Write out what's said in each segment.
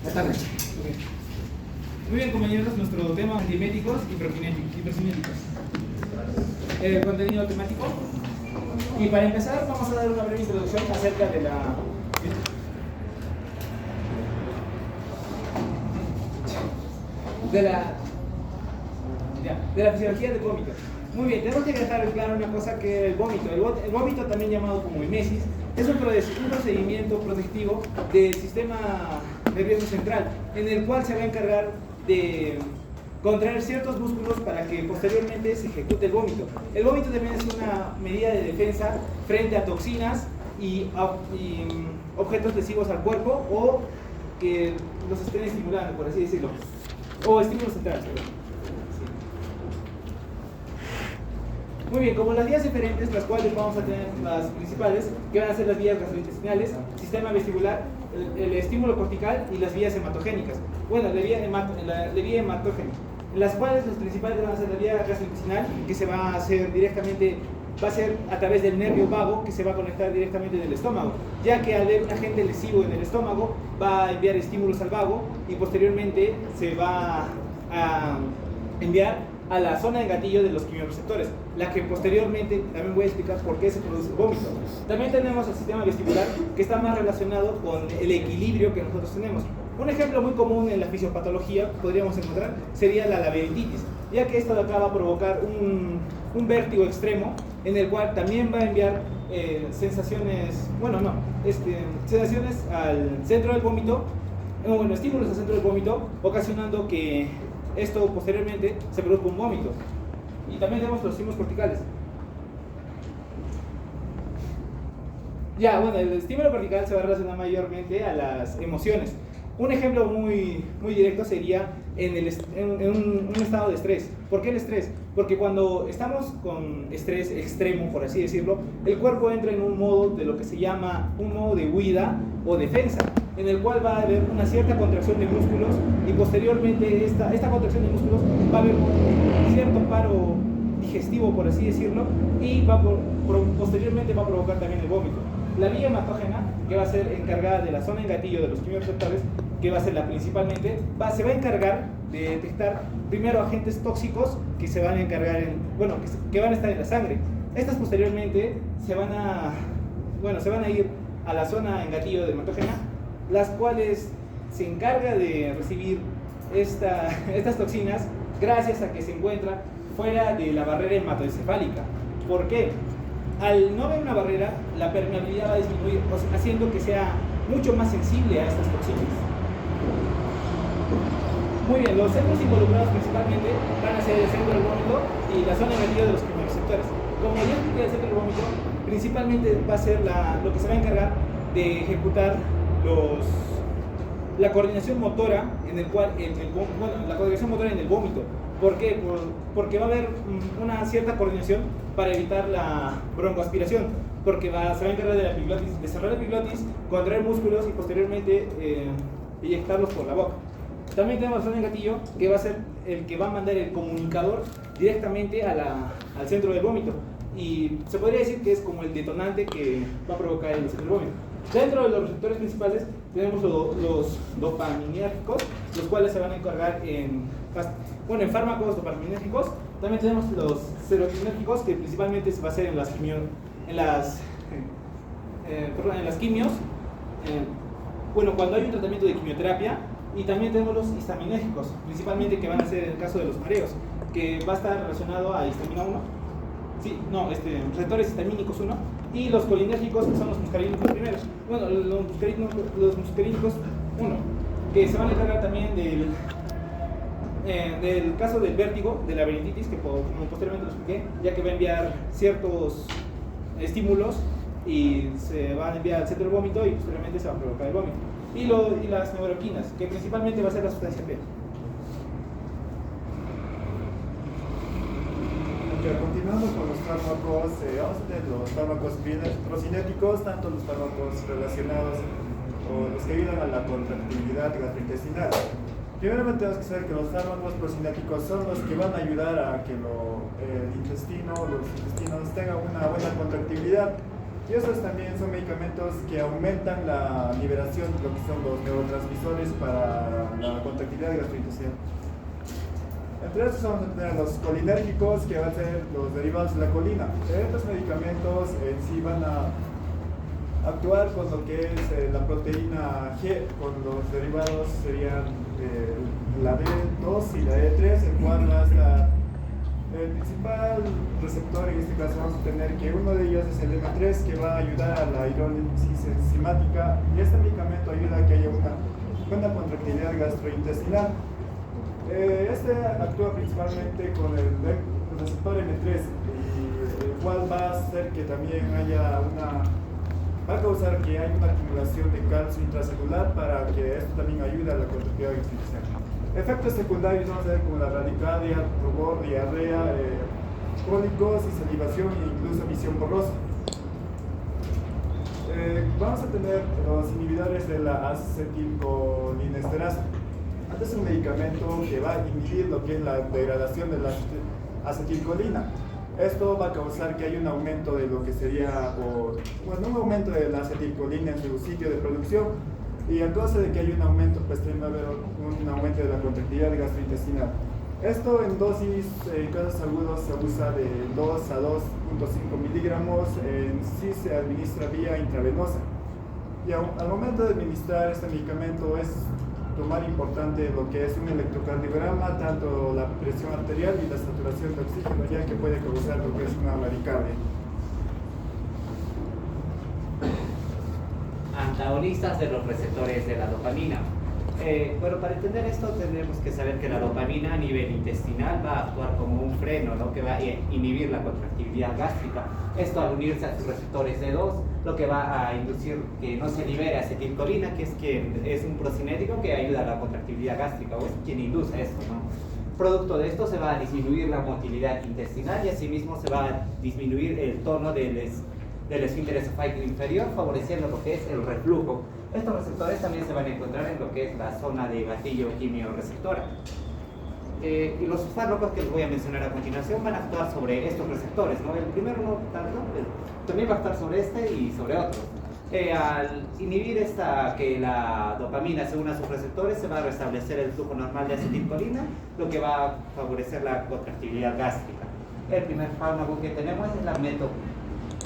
Está bien. Muy bien, compañeros, nuestro tema antieméticos y procinéticos. El contenido temático. Y para empezar, vamos a dar una breve introducción acerca de la fisiología del vómito. Muy bien, tenemos que dejar claro una cosa, que el vómito, el vómito también llamado como emesis, es un procedimiento protectivo del sistema nervioso central, en el cual se va a encargar de contraer ciertos músculos para que posteriormente se ejecute el vómito. El vómito también es una medida de defensa frente a toxinas y objetos lesivos al cuerpo o que los estén estimulando, por así decirlo, o estímulos centrales. Muy bien, como las vías diferentes, las cuales vamos a tener las principales, que van a ser las vías gastrointestinales, sistema vestibular, el estímulo cortical y las vías hematogénicas. Bueno, la vía hematógena, en las cuales las principales van a ser la vía gastrointestinal, que se va a hacer directamente, va a ser a través del nervio vago, que se va a conectar directamente en el estómago, ya que al haber un agente lesivo en el estómago, va a enviar estímulos al vago y posteriormente se va a enviar a la zona de gatillo de los quimiorreceptores, la que posteriormente también voy a explicar por qué se produce el vómito. También tenemos el sistema vestibular, que está más relacionado con el equilibrio que nosotros tenemos. Un ejemplo muy común en la fisiopatología podríamos encontrar sería la laberintitis, ya que esto de acá va a provocar un vértigo extremo, en el cual también va a enviar sensaciones al centro del vómito, estímulos al centro del vómito, ocasionando que esto posteriormente se produzca un vómito. Y también tenemos los estímulos corticales. El estímulo cortical se va a relacionar mayormente a las emociones. Un ejemplo muy directo sería en un estado de estrés. ¿Por qué el estrés? Porque cuando estamos con estrés extremo, por así decirlo, el cuerpo entra en un modo de lo que se llama un modo de huida o defensa, en el cual va a haber una cierta contracción de músculos y posteriormente esta contracción de músculos va a haber un cierto paro digestivo, por así decirlo, y posteriormente va a provocar también el vómito. La vía hematógena, que va a ser encargada de la zona en gatillo de los quimiorreceptores, que va a ser la principalmente, se va a encargar de detectar primero agentes tóxicos que se van a encargar que van a estar en la sangre. Estas posteriormente se van a ir a la zona en gatillo de hematógena, las cuales se encarga de recibir estas toxinas gracias a que se encuentra fuera de la barrera hematoencefálica. ¿Por qué? Al no haber una barrera, la permeabilidad va a disminuir, haciendo que sea mucho más sensible a estas toxinas. Muy bien, los centros involucrados principalmente van a ser el centro del vómito y la zona de gatillo de los quimiorreceptores. Como ya expliqué, el centro del vómito principalmente va a ser lo que se va a encargar de ejecutar la coordinación motora la coordinación motora en el vómito. ¿Por qué? Porque va a haber una cierta coordinación para evitar la broncoaspiración, porque se va a encargar de cerrar la epiglotis, contraer músculos y posteriormente inyectarlos por la boca. También tenemos la zona de gatillo, que va a ser el que va a mandar el comunicador directamente al centro del vómito, y se podría decir que es como el detonante que va a provocar el centro del vómito. Dentro de los receptores principales tenemos los dopaminérgicos, los cuales se van a encargar en fármacos dopaminérgicos. También tenemos los serotoninérgicos, que principalmente se va a hacer en las quimios, cuando hay un tratamiento de quimioterapia. Y también tenemos los histaminérgicos, principalmente, que van a ser en el caso de los mareos, que va a estar relacionado a histamina 1, receptores histamínicos 1, y los colinérgicos, que son los muscarínicos primeros. Los muscarínicos 1, que se van a encargar también del caso del vértigo, de la laberintitis, que como posteriormente lo expliqué, ya que va a enviar ciertos estímulos y se van a enviar al centro del vómito y posteriormente se va a provocar el vómito. Y las neuroquinas, que principalmente va a ser la sustancia P. Continuando con los fármacos, vamos a tener los fármacos procinéticos, tanto los fármacos relacionados o los que ayudan a la contractilidad gastrointestinal. Primeramente tenemos que saber que los fármacos procinéticos son los que van a ayudar a que los intestinos tengan una buena contractibilidad. Y esos también son medicamentos que aumentan la liberación de lo que son los neurotransmisores para la contractilidad gastrointestinal. Entre estos vamos a tener los colinérgicos, que van a ser los derivados de la colina. Estos medicamentos en sí van a actuar con lo que es la proteína G, con los derivados serían la D2 y la D3, el cual va a estar el principal receptor. En este caso vamos a tener que uno de ellos es el M3, que va a ayudar a la hidrólisis enzimática, y este medicamento ayuda a que haya una buena contractilidad gastrointestinal. Este actúa principalmente con el receptor M3, y el cual va a hacer que también va a causar que haya una acumulación de calcio intracelular, para que esto también ayude a la contractilidad gastrointestinal. Efectos secundarios vamos a ver como la radicardia, rubor, diarrea, cólicos y salivación, e incluso visión borrosa. Vamos a tener los inhibidores de la acetilcolinesterasa. Este es un medicamento que va a inhibir lo que es la degradación de la acetilcolina. Esto va a causar que haya un aumento de lo que sería, un aumento de la acetilcolina en su sitio de producción. Y a causa de que hay un aumento, pues tiene que haber un aumento de la contractilidad gastrointestinal. Esto en dosis, en casos agudos, se usa de 2 a 2.5 miligramos, en sí se administra vía intravenosa. Y al momento de administrar este medicamento es tomar importante lo que es un electrocardiograma, tanto la presión arterial y la saturación de oxígeno, ya que puede causar lo que es una bradicardia. Antagonistas de los receptores de la dopamina. Bueno, para entender esto tenemos que saber que la dopamina a nivel intestinal va a actuar como un freno, ¿no?, que va a inhibir la contractilidad gástrica. Esto, al unirse a sus receptores D2, lo que va a inducir que no se libere acetilcolina, que es un procinético que ayuda a la contractilidad gástrica, o es quien induce esto, ¿no? Producto de esto se va a disminuir la motilidad intestinal, y asimismo se va a disminuir el tono del esfínter esofágico inferior, favoreciendo lo que es el reflujo. Estos receptores también se van a encontrar en lo que es la zona de gatillo quimioreceptora. Y los fármacos que les voy a mencionar a continuación van a actuar sobre estos receptores, ¿no? El primero no tanto, pero también va a actuar sobre este y sobre otro. Al inhibir que la dopamina se una a sus receptores, se va a restablecer el flujo normal de acetilcolina, lo que va a favorecer la contractilidad gástrica. El primer fármaco que tenemos es la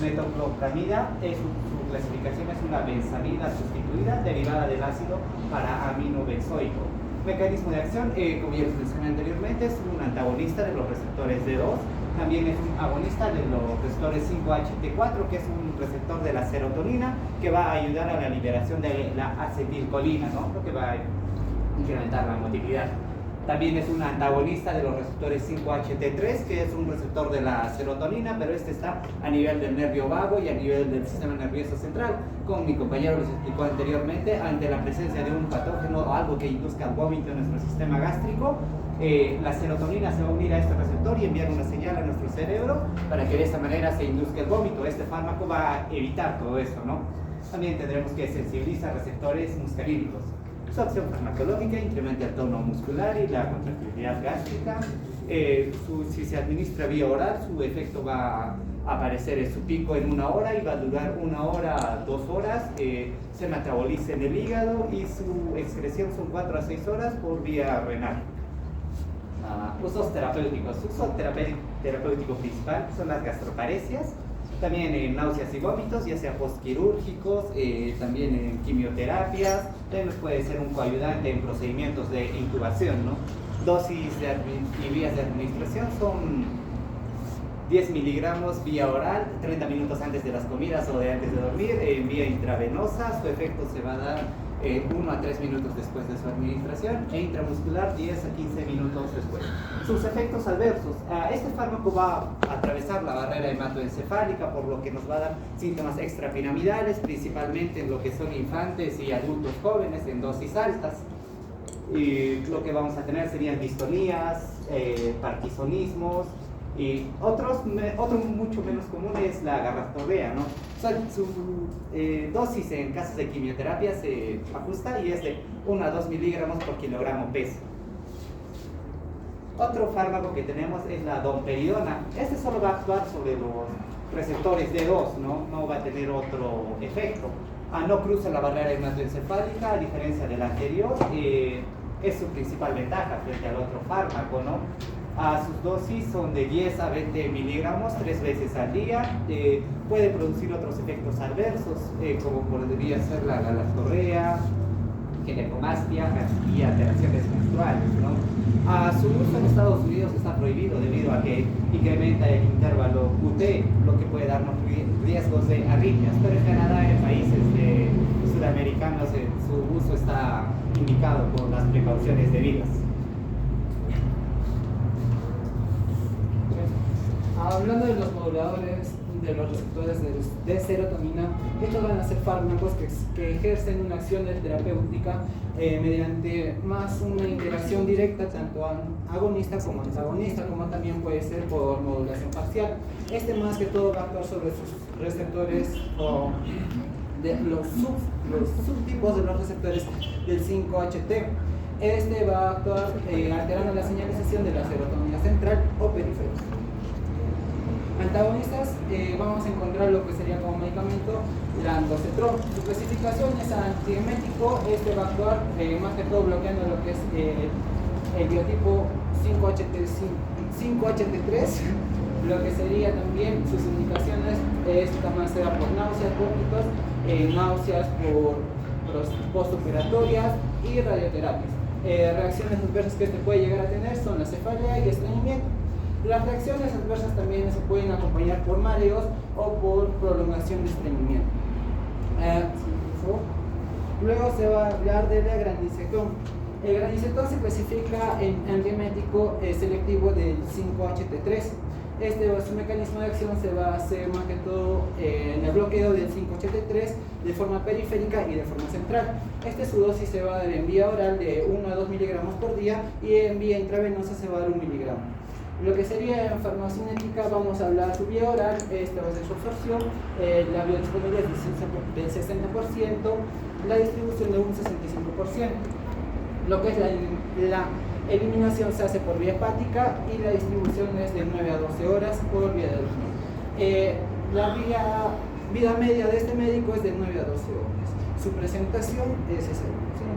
metoclopramida. Su clasificación es una benzamida sustituida derivada del ácido para aminobenzoico. Mecanismo de acción, como ya les mencioné anteriormente, es un antagonista de los receptores D2. También es un agonista de los receptores 5-HT4, que es un receptor de la serotonina, que va a ayudar a la liberación de la acetilcolina, ¿no?, lo que va a incrementar la motilidad. También es un antagonista de los receptores 5-HT3, que es un receptor de la serotonina, pero este está a nivel del nervio vago y a nivel del sistema nervioso central. Como mi compañero les explicó anteriormente, ante la presencia de un patógeno o algo que induzca el vómito en nuestro sistema gástrico, la serotonina se va a unir a este receptor y enviar una señal a nuestro cerebro para que de esta manera se induzca el vómito. Este fármaco va a evitar todo esto, ¿no? También tendremos que sensibilizar receptores muscarínicos. Su acción farmacológica incrementa el tono muscular y la contractilidad gástrica. Si se administra vía oral, su efecto va a aparecer en su pico en 1 hora y va a durar 1 hora a 2 horas. Se metaboliza en el hígado y su excreción son 4 a 6 horas por vía renal. Usos terapéuticos. Su uso terapéutico principal son las gastroparesias, también en náuseas y vómitos, ya sea postquirúrgicos, también en quimioterapias. También puede ser un coayudante en procedimientos de intubación, ¿no? Dosis y vías de administración son 10 miligramos vía oral, 30 minutos antes de las comidas o antes de dormir, en vía intravenosa. Su efecto se va a dar 1 a 3 minutos después de su administración, e intramuscular 10 a 15 minutos después. Sus efectos adversos. Este fármaco va a atravesar la barrera hematoencefálica, por lo que nos va a dar síntomas extrapiramidales, principalmente en lo que son infantes y adultos jóvenes en dosis altas. Y lo que vamos a tener serían distonías, parkinsonismos, y otro mucho menos común es la agarrastorrea, ¿no? Su dosis en casos de quimioterapia se ajusta y es de 1 a 2 miligramos por kilogramo peso. Otro fármaco que tenemos es la domperidona. Este solo va a actuar sobre receptores D2, no va a tener otro efecto. No cruza la barrera hematoencefálica, a diferencia del anterior, es su principal ventaja frente al otro fármaco, ¿no? Sus dosis son de 10 a 20 miligramos 3 veces al día. Puede producir otros efectos adversos, como podría ser la galactorrea, ginecomastia y alteraciones menstruales, ¿no? Su uso en Estados Unidos está prohibido debido a que incrementa el intervalo QT, lo que puede darnos riesgos de arritmias, pero en Canadá, en países sudamericanos, su uso está indicado con las precauciones debidas. Hablando de los moduladores de los receptores de serotonina, estos van a ser fármacos que ejercen una acción terapéutica mediante más una interacción directa, tanto agonista como antagonista, como también puede ser por modulación parcial. Este más que todo va a actuar sobre sus receptores o de los subtipos de los receptores del 5-HT. Este va a actuar alterando la señalización de la serotonina central o periférica. Antagonistas, vamos a encontrar lo que sería como medicamento la andocetrón. Su clasificación es antiemético. Este va a actuar más que todo bloqueando lo que es el biotipo 5HT3, lo que sería también sus indicaciones también sea por náuseas, vómitos, náuseas postooperatorias y radioterapias. Reacciones adversas que este puede llegar a tener son la cefalea y estreñimiento. Las reacciones adversas también se pueden acompañar por mareos o por prolongación de estreñimiento. Luego se va a hablar de la granisetón. El granisetón se clasifica en antiemético selectivo del 5-HT3. Su mecanismo de acción se va a hacer más que todo en el bloqueo del 5-HT3 de forma periférica y de forma central. Su dosis se va a dar en vía oral de 1 a 2 miligramos por día y en vía intravenosa se va a dar 1 miligramo. Lo que sería en farmacocinética, vamos a hablar su vía oral, va a ser su absorción, la biodisponibilidad del 60%, la distribución de un 65%. Lo que es la eliminación se hace por vía hepática y la distribución es de 9 a 12 horas por vía de orina. La vida media de este médico es de 9 a 12 horas. Su presentación es esa.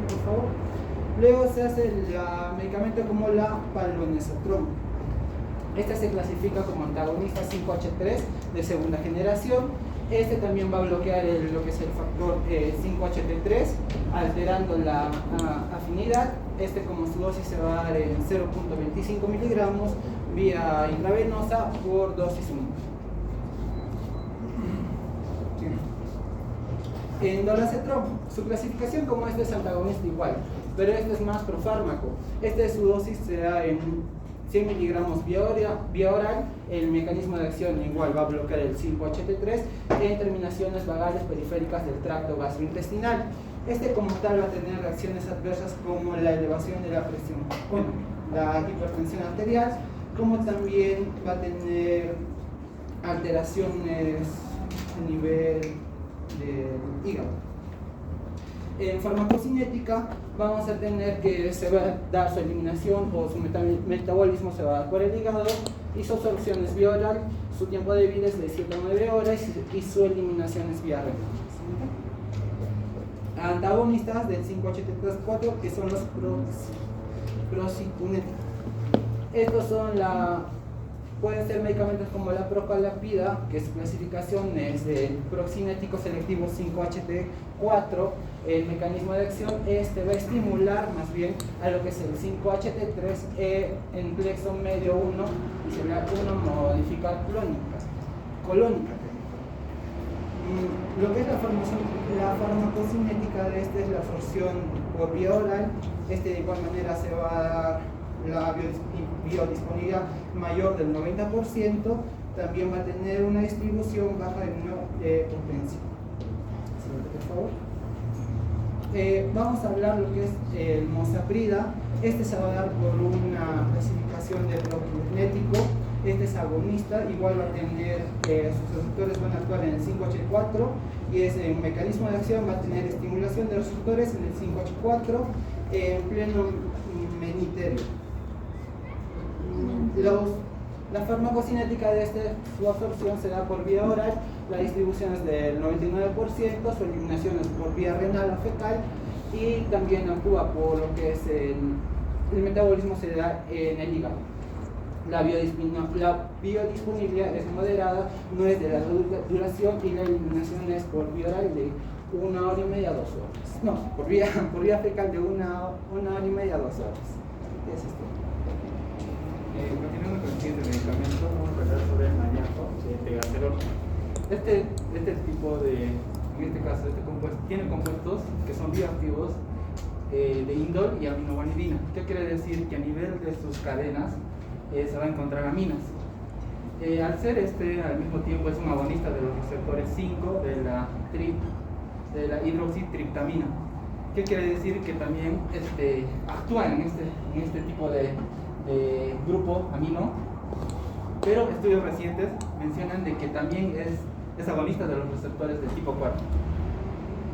Por favor. Luego se hace el medicamento como la palonesotrón. Se clasifica como antagonista 5-H3 de segunda generación. También va a bloquear lo que es el factor 5-HT3, alterando la afinidad. Como su dosis se va a dar en 0.25 miligramos vía intravenosa por dosis única. Endolacetrón, su clasificación como es antagonista igual, pero es más profármaco. Su dosis se da en 100 miligramos vía oral. El mecanismo de acción igual va a bloquear el 5-HT3 en terminaciones vagales periféricas del tracto gastrointestinal. Como tal va a tener reacciones adversas como la elevación de la presión, la hipertensión arterial, como también va a tener alteraciones a nivel del hígado. En farmacocinética vamos a tener que se va a dar su eliminación o su metabolismo se va a dar por el hígado y su absorción es vía oral, su tiempo de vida es de 7 a 9 horas y su eliminación es vía renal. Antagonistas del 5-HT4 que son los procinéticos. Estos pueden ser medicamentos como la procalapida, que su clasificación es de procinético selectivo 5-HT4. El mecanismo de acción va a estimular más bien a lo que es el 5-HT3 en plexo medio 1 y celular 1 modificar colónica. Lo que es la farmacocinética de es la absorción por vía oral. De igual manera se va a dar la biodisponibilidad mayor del 90%, también va a tener una distribución baja de potencia. Por favor. Vamos a hablar lo que es el mosaprida. Se va a dar por una clasificación de prokinético. Es agonista, igual va a tener, sus receptores van a actuar en el 5-H4 y un mecanismo de acción va a tener estimulación de receptores en el 5-H4 en pleno meniterio. La farmacocinética de su absorción se da por vía oral, la distribución es del 99%, su eliminación es por vía renal o fecal y también actúa por lo que es el metabolismo se da en el hígado. La biodisponibilidad es moderada, no es de larga duración y la eliminación es por vía oral de 1 hora y media a 2 horas. No, por vía fecal de 1 hora y media a 2 horas. Es esto. Continuando con el siguiente medicamento, vamos a hablar sobre el maníaco de tegaserol. Este tipo en este caso, este compuesto tiene compuestos que son bioactivos de indol y aminoguanidina. ¿Qué quiere decir? Que a nivel de sus cadenas se va a encontrar aminas. Al ser al mismo tiempo es un agonista de los receptores 5 de la hidroxitriptamina. ¿Qué quiere decir? Que también actúa en este tipo de grupo amino, pero estudios recientes mencionan de que también es agonista de los receptores de tipo 4.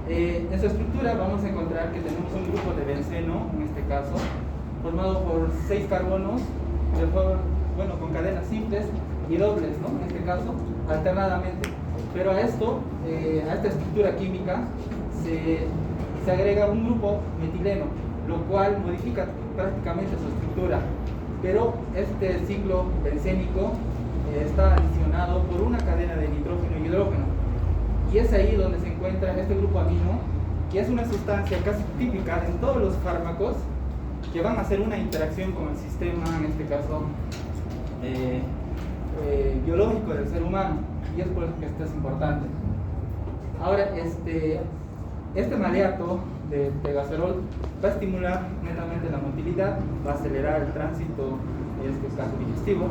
En su estructura vamos a encontrar que tenemos un grupo de benceno, en este caso, formado por 6 carbonos, con cadenas simples y dobles, ¿no? En este caso, alternadamente. Pero a esta estructura química se agrega un grupo metileno, lo cual modifica prácticamente su estructura. Pero este ciclo bencénico está adicionado por una cadena de nitrógeno y hidrógeno. Y es ahí donde se encuentra este grupo amino, que es una sustancia casi típica en todos los fármacos que van a hacer una interacción con el sistema, en este caso, biológico del ser humano. Y es por eso que esto es importante. Ahora, este maleato de tegaserol va a estimular netamente la motilidad, va a acelerar el tránsito, en este caso digestivo,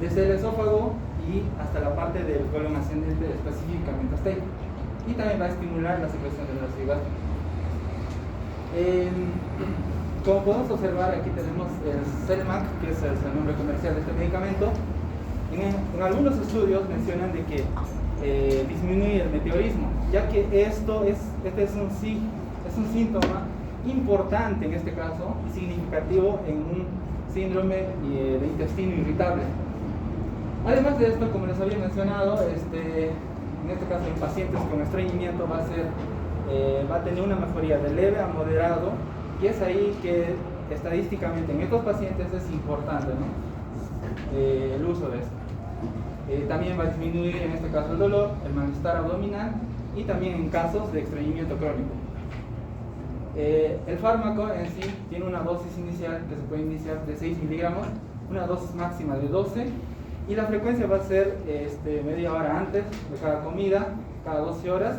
desde el esófago y hasta la parte del colon ascendente, específicamente hasta ahí. Y también va a estimular la secreción del ácido gástrico. Como podemos observar, aquí tenemos el Selmac, que es el nombre comercial de este medicamento. En algunos estudios mencionan de que disminuye el meteorismo, ya que este es un síntoma importante en este caso y significativo en un síndrome de intestino irritable. Además de esto, como les había mencionado, en este caso en pacientes con estreñimiento va a tener una mejoría de leve a moderado, y es ahí que estadísticamente en estos pacientes es importante, ¿no? El uso de esto. También va a disminuir en este caso el dolor, el malestar abdominal y también en casos de estreñimiento crónico. El fármaco en sí tiene una dosis inicial que se puede iniciar de 6 miligramos, una dosis máxima de 12, y la frecuencia va a ser media hora antes de cada comida, cada 12 horas,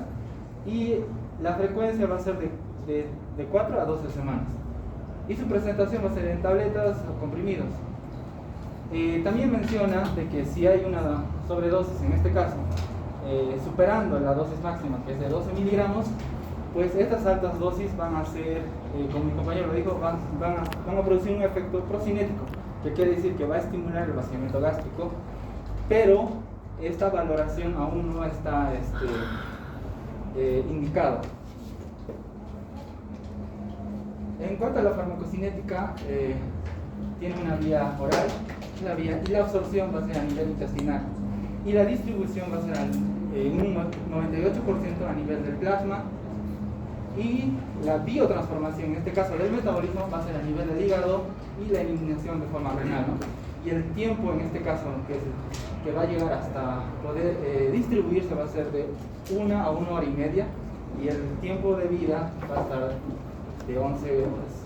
y la frecuencia va a ser de 4 a 12 semanas. Y su presentación va a ser en tabletas o comprimidos. También menciona de que si hay una sobredosis, en este caso, superando la dosis máxima, que es de 12 miligramos, pues estas altas dosis van a ser, como mi compañero lo dijo, van a producir un efecto procinético, que quiere decir que va a estimular el vaciamiento gástrico, pero esta valoración aún no está indicada. En cuanto a la farmacocinética, tiene una vía oral, y la absorción va a ser a nivel intestinal, y la distribución va a ser en un 98% a nivel del plasma, y la biotransformación, en este caso del metabolismo, va a ser a nivel del hígado y la eliminación de forma renal, ¿no? Y el tiempo, en este caso, que va a llegar hasta poder distribuirse va a ser de 1 a 1 hora y media, y el tiempo de vida va a estar de 11 horas.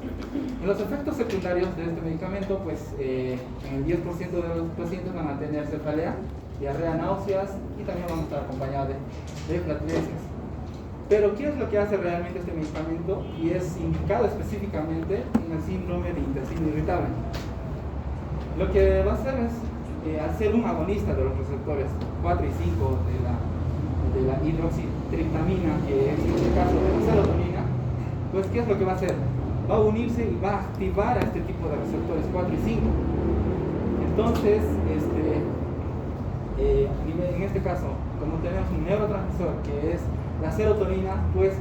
En los efectos secundarios de este medicamento, pues en el 10% de los pacientes van a tener cefalea, diarrea, náuseas, y también van a estar acompañados de flatulencias. Pero ¿qué es lo que hace realmente este medicamento? Y es indicado específicamente en el síndrome de intestino irritable. Lo que va a hacer es, al ser un agonista de los receptores 4 y 5 de la hidroxitriptamina, que es en este caso de la serotonina, pues ¿qué es lo que va a hacer? Va a unirse y va a activar a este tipo de receptores 4 y 5. Entonces, en este caso, como tenemos un neurotransmisor que es la serotonina, pues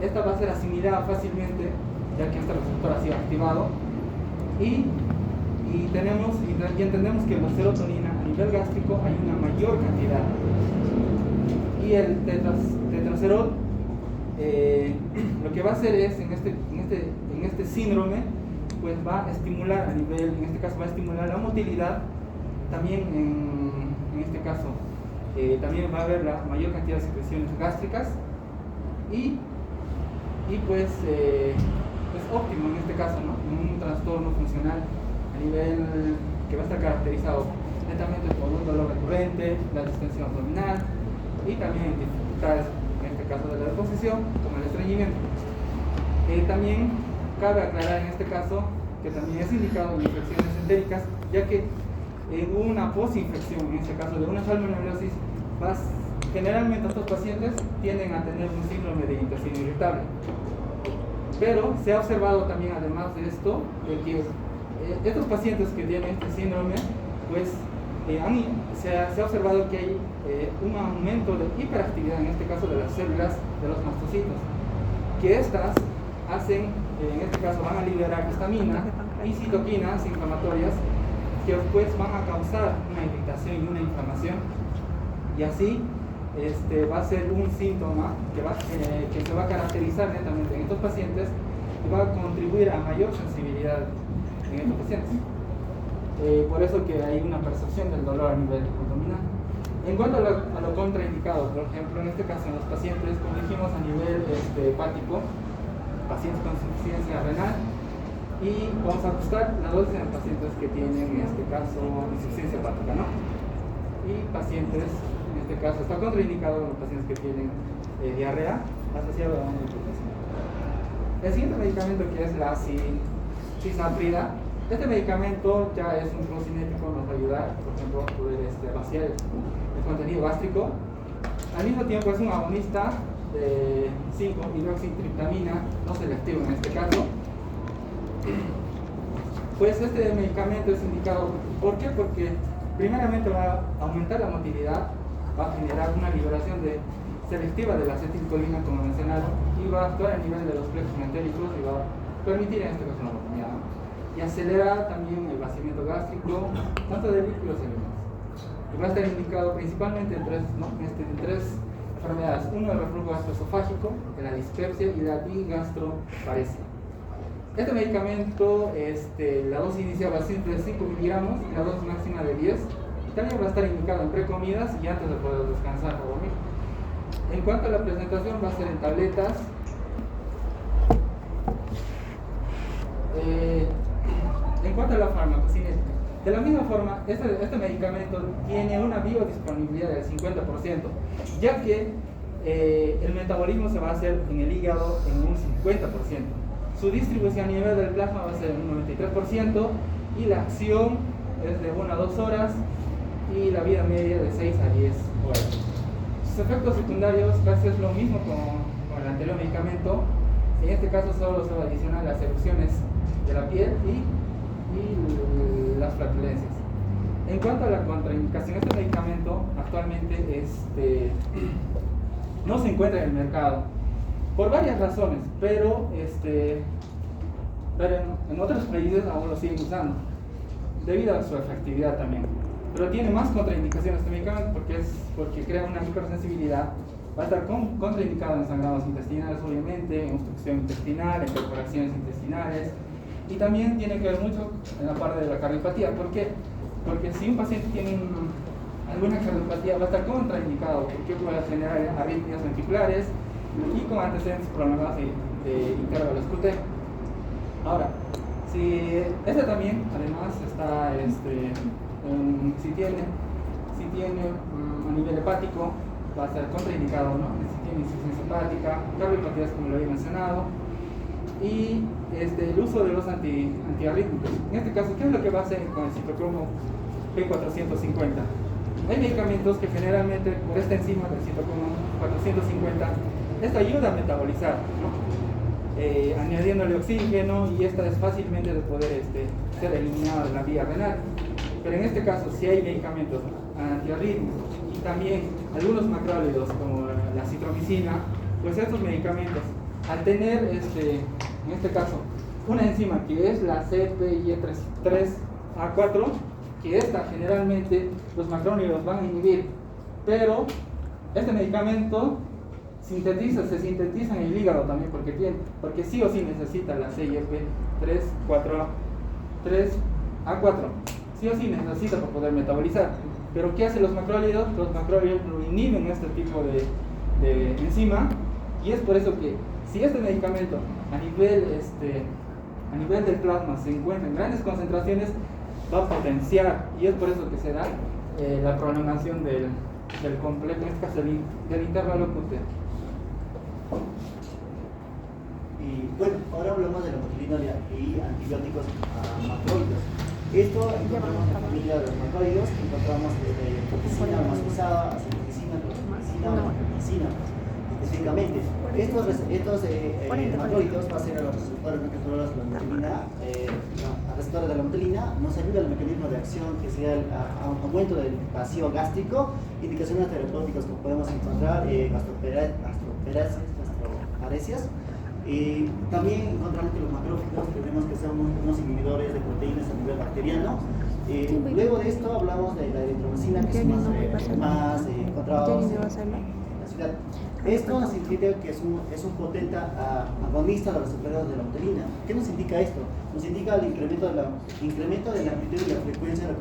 esta va a ser asimilada fácilmente, ya que este receptor ha sido activado, y y entendemos que la serotonina a nivel gástrico hay una mayor cantidad. Y el tetracerol lo que va a hacer es, en este síndrome, pues va a estimular a nivel, en este caso va a estimular la motilidad, también en este caso también va a haber la mayor cantidad de secreciones gástricas y pues óptimo en este caso, ¿no? En un trastorno funcional a nivel que va a estar caracterizado netamente por un dolor recurrente, la distensión abdominal y también dificultades, en este caso de la deposición, como el estreñimiento. También cabe aclarar en este caso que también es indicado en infecciones entéricas, ya que en una posinfección, en este caso de una salmonellosis, generalmente estos pacientes tienden a tener un síndrome de intestino irritable. Pero se ha observado también, además de esto, que estos pacientes que tienen este síndrome, pues se ha observado que hay un aumento de hiperactividad, en este caso de las células de los mastocitos, que estas hacen, en este caso van a liberar histamina y citoquinas inflamatorias que después van a causar una irritación y una inflamación, y así va a ser un síntoma que se va a caracterizar netamente en estos pacientes y va a contribuir a mayor sensibilidad en estos pacientes. Por eso que hay una percepción del dolor a nivel abdominal. En cuanto a lo contraindicado, por ejemplo, en este caso en los pacientes, como dijimos, a nivel hepático, pacientes con insuficiencia renal, y vamos a buscar la dosis en pacientes que tienen, en este caso, insuficiencia hepática, ¿no? Y pacientes, en este caso, está contraindicado en los pacientes que tienen diarrea asociada a una hipotensión. El siguiente medicamento, que es la cisaprida, este medicamento ya es un procinético, nos va a ayudar, por ejemplo, a poder vaciar el contenido gástrico. Al mismo tiempo es un agonista de 5-hidroxitriptamina, no selectivo en este caso. Pues este medicamento es indicado, ¿por qué? Porque primeramente va a aumentar la motilidad, va a generar una liberación selectiva de la acetilcolina, como mencionado, y va a actuar a nivel de los plexos mentéricos y va a permitir en este caso una motilidad, ¿no? Y acelera también el vaciamiento gástrico, tanto de líquidos y alimentos. Y va a estar indicado principalmente en tres enfermedades: uno, el reflujo gastroesofágico, la dispepsia y la bigastroparesia. Este medicamento, la dosis inicial va a ser de 5 miligramos y la dosis máxima de 10. Y también va a estar indicado en precomidas y antes de poder descansar o dormir. En cuanto a la presentación, va a ser en tabletas. En cuanto a la farmacocinética, de la misma forma, este medicamento tiene una biodisponibilidad del 50%, ya que el metabolismo se va a hacer en el hígado en un 50%. Su distribución a nivel del plasma va a ser un 93% y la acción es de 1 a 2 horas y la vida media de 6 a 10 horas. Sus efectos secundarios casi es lo mismo con el anterior medicamento. En este caso solo se va a adicionar las erupciones de la piel y las flatulencias. En cuanto a la contraindicación, este medicamento actualmente no se encuentra en el mercado por varias razones, pero en otros países aún lo siguen usando debido a su efectividad también. Pero tiene más contraindicaciones este medicamento porque crea una hipersensibilidad. Va a estar contraindicado en sangrados intestinales, obviamente, en obstrucción intestinal, en perforaciones intestinales, y también tiene que ver mucho en la parte de la cardiopatía. ¿Por qué? Porque si un paciente tiene alguna cardiopatía, va a estar contraindicado porque puede generar arritmias ventriculares y con antecedentes problemas de intervalo. Ahora, si también, además, está si tiene a nivel hepático, va a ser contraindicado, ¿no? Si tiene insuficiencia hepática, cardiopatías, como lo había mencionado, y el uso de los antiarrítmicos. En este caso, ¿qué es lo que va a hacer con el citocromo P450? Hay medicamentos que generalmente por esta enzima del citocromo 450, esta ayuda a metabolizar, ¿no? Añadiéndole oxígeno, y esta es fácilmente de poder ser eliminada de la vía renal. Pero en este caso, si hay medicamentos antiarrítmicos y también algunos macrólidos como la citromicina, pues estos medicamentos, al tener en este caso una enzima que es la CPY3 A4, que esta generalmente los macrónidos van a inhibir, pero este medicamento se sintetiza en el hígado también, porque sí o sí necesita la CYP 3A4, sí o sí necesita para poder metabolizar. Pero ¿qué hacen los macrólidos? Los macrólidos lo inhiben este tipo de enzima, y es por eso que si este medicamento a nivel del plasma se encuentra en grandes concentraciones, va a potenciar, y es por eso que se da la prolongación del complejo, en este caso del intervalo QT. Y bueno, ahora hablamos de la motilina y antibióticos macrólidos. Esto encontramos en la familia de los macrólidos, encontramos desde toxicina masticada, acidoxicina, clorexicina, vancomicina, específicamente. Estos macrólidos va a ser a los receptores mecanismos de la motilina, a receptores de la motilina, nos ayuda el mecanismo de acción que sea el aumento del vacío gástrico, indicaciones terapéuticas que podemos encontrar, gastroparesias. También encontramos que los macrófagos tenemos que ser unos inhibidores de proteínas a nivel bacteriano. Luego de esto hablamos de la eritromicina, que es más encontrado en la ciudad. Esto nos indica que es un potente agonista de los receptores de la motilina. ¿Qué nos indica esto? Nos indica el incremento de la amplitud y la frecuencia de la